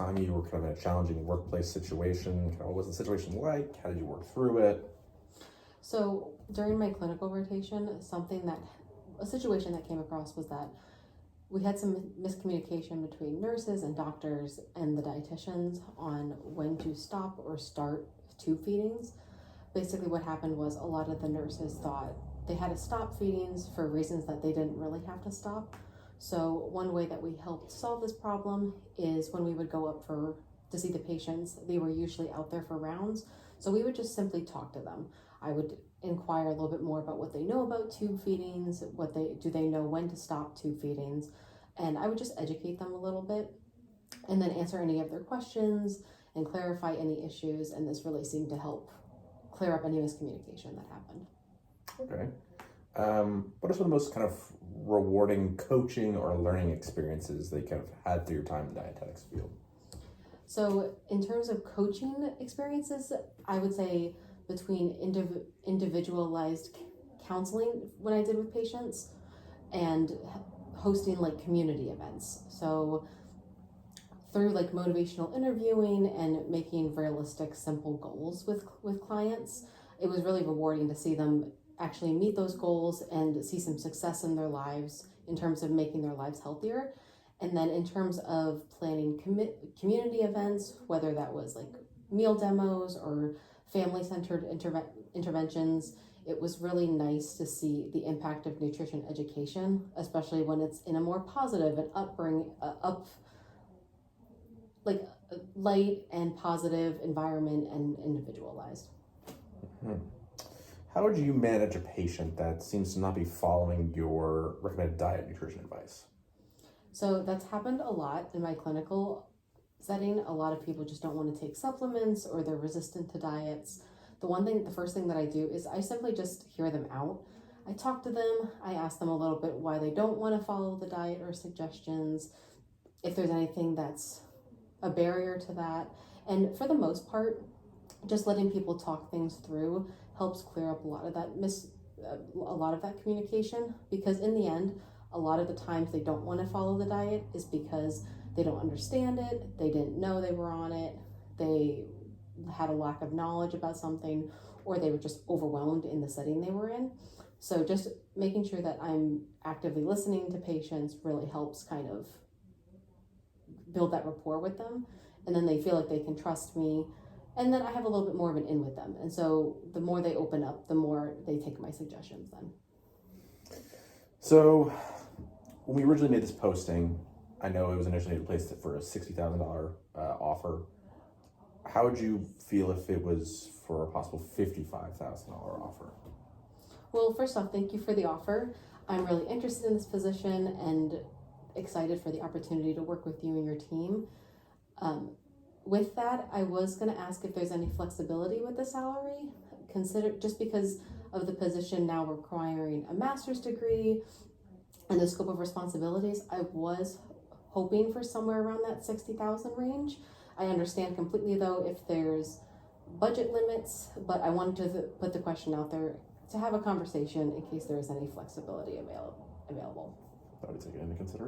time you were kind of in a challenging workplace situation? Kind of what was the situation like? How did you work through it? So during my clinical rotation, a situation that came across was that we had some miscommunication between nurses and doctors and the dietitians on when to stop or start tube feedings. Basically what happened was a lot of the nurses thought they had to stop feedings for reasons that they didn't really have to stop. So one way that we helped solve this problem is when we would go up to see the patients, they were usually out there for rounds. So we would just simply talk to them. I would inquire a little bit more about what they know about tube feedings, do they know when to stop tube feedings, and I would just educate them a little bit and then answer any of their questions and clarify any issues, and this really seemed to help clear up any miscommunication that happened. Okay. What are some of the most kind of rewarding coaching or learning experiences that you kind of had through your time in the dietetics field? So in terms of coaching experiences, I would say between individualized counseling when I did with patients and hosting like community events. So through like motivational interviewing and making realistic, simple goals with clients, it was really rewarding to see them actually meet those goals and see some success in their lives in terms of making their lives healthier. And then in terms of planning community events, whether that was like meal demos or family-centered interventions, it was really nice to see the impact of nutrition education, especially when it's in a more positive and light and positive environment and individualized. Mm-hmm. How would you manage a patient that seems to not be following your recommended diet nutrition advice? So that's happened a lot in my clinical setting. A lot of people just don't want to take supplements or they're resistant to diets. The first thing that I do is I simply just hear them out. I talk to them, I ask them a little bit why they don't want to follow the diet or suggestions, if there's anything that's a barrier to that. And for the most part, just letting people talk things through helps clear up a lot of that communication, because in the end, a lot of the times they don't want to follow the diet is because they don't understand it, they didn't know they were on it, they had a lack of knowledge about something, or they were just overwhelmed in the setting they were in. So just making sure that I'm actively listening to patients really helps kind of build that rapport with them, and then they feel like they can trust me, and then I have a little bit more of an in with them. And so the more they open up, the more they take my suggestions then. So when we originally made this posting, I know it was initially placed for a $60,000 offer. How would you feel if it was for a possible $55,000 offer? Well, first off, thank you for the offer. I'm really interested in this position and excited for the opportunity to work with you and your team. With that, I was going to ask if there's any flexibility with the salary. Just because of the position now requiring a master's degree and the scope of responsibilities, I was hoping for somewhere around that 60,000 range. I understand completely though if there's budget limits, but I wanted to put the question out there to have a conversation in case there is any flexibility available. I would take it into consideration.